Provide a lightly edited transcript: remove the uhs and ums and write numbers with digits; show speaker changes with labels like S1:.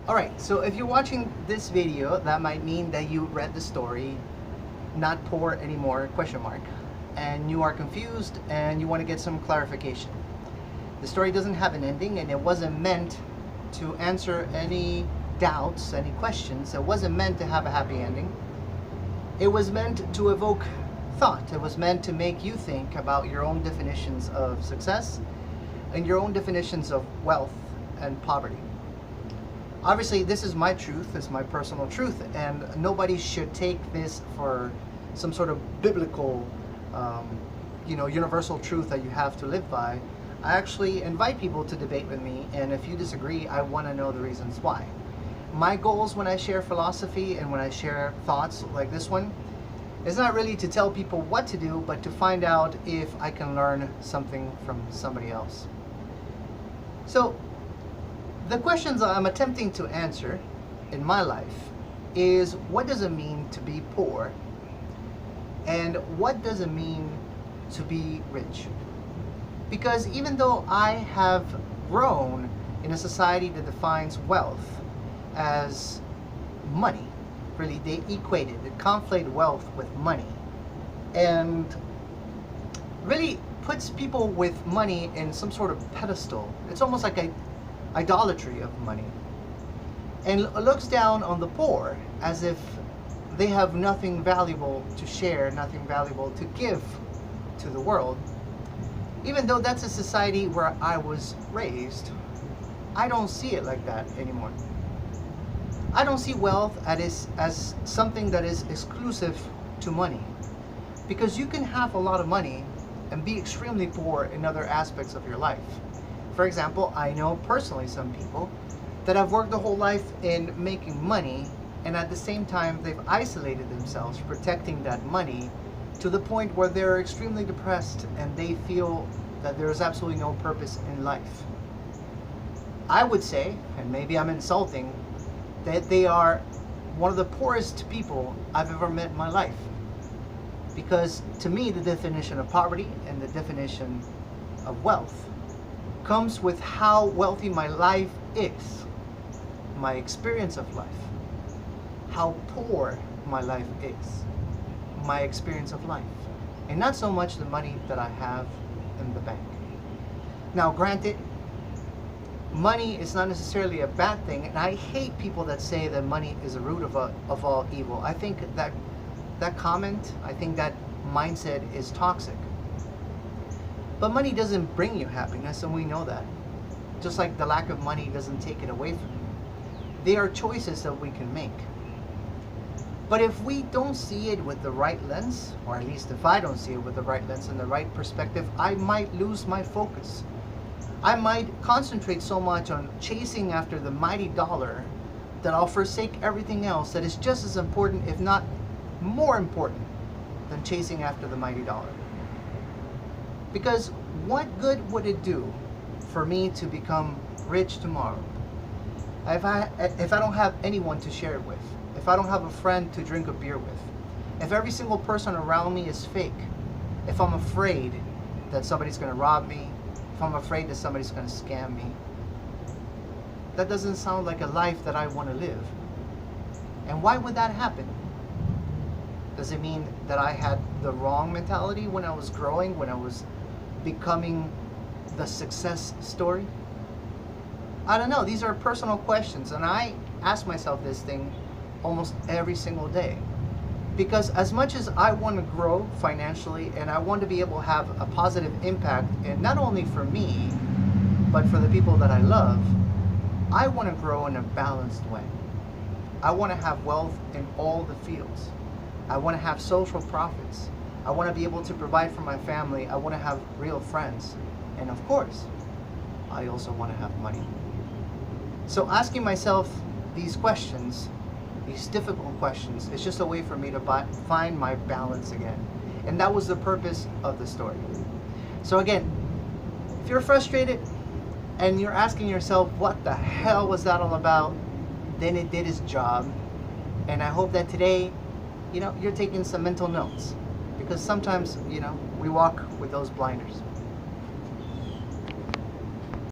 S1: Alright, so if you're watching this video, that might mean that you read the story, Not Poor Anymore, question mark, and you are confused and you want to get some clarification. The story doesn't have an ending, and it wasn't meant to answer any doubts, any questions. It wasn't meant to have a happy ending. It was meant to evoke thought. It was meant to make you think about your own definitions of success and your own definitions of wealth and poverty. Obviously, this is my truth, it's my personal truth, and nobody should take this for some sort of biblical, universal truth that you have to live by. I actually invite people to debate with me, and if you disagree, I want to know the reasons why. My goals when I share philosophy and when I share thoughts like this one is not really to tell people what to do, but to find out if I can learn something from somebody else. So, the questions I'm attempting to answer in my life is, what does it mean to be poor? And what does it mean to be rich? Because even though I have grown in a society that defines wealth as money, really they equate it, they conflate wealth with money, and really puts people with money in some sort of pedestal. It's almost like a idolatry of money, and looks down on the poor as if they have nothing valuable to share, nothing valuable to give to the world. Even though that's a society where I was raised, I don't see it like that anymore. I don't see wealth as something that is exclusive to money, because you can have a lot of money and be extremely poor in other aspects of your life. For example, I know personally some people that have worked their whole life in making money, and at the same time they've isolated themselves, protecting that money to the point where they're extremely depressed and they feel that there's absolutely no purpose in life. I would say, and maybe I'm insulting, that they are one of the poorest people I've ever met in my life. Because to me, the definition of poverty and the definition of wealth comes with how wealthy my life is, my experience of life, how poor my life is, my experience of life, and not so much the money that I have in the bank. Now, granted, money is not necessarily a bad thing, and I hate people that say that money is the root of all evil. I think that comment, I think that mindset is toxic. But money doesn't bring you happiness, and we know that. Just like the lack of money doesn't take it away from you. They are choices that we can make. But if we don't see it with the right lens, or at least if I don't see it with the right lens and the right perspective, I might lose my focus. I might concentrate so much on chasing after the mighty dollar that I'll forsake everything else that is just as important, if not more important, than chasing after the mighty dollar. Because what good would it do for me to become rich tomorrow if I don't have anyone to share it with, if I don't have a friend to drink a beer with, if every single person around me is fake, if I'm afraid that somebody's going to rob me, if I'm afraid that somebody's going to scam me? That doesn't sound like a life that I want to live. And why would that happen? Does it mean that I had the wrong mentality when I was growing, when I was becoming the success story? I don't know. These are personal questions, and I ask myself this thing almost every single day. Because as much as I want to grow financially and I want to be able to have a positive impact, and not only for me, but for the people that I love, I want to grow in a balanced way. I want to have wealth in all the fields. I want to have social profits. I want to be able to provide for my family. I want to have real friends. And of course, I also want to have money. So asking myself these questions, these difficult questions, is just a way for me to find my balance again. And that was the purpose of the story. So again, if you're frustrated and you're asking yourself, what the hell was that all about? Then it did its job. And I hope that today, you're taking some mental notes. Because sometimes, we walk with those blinders.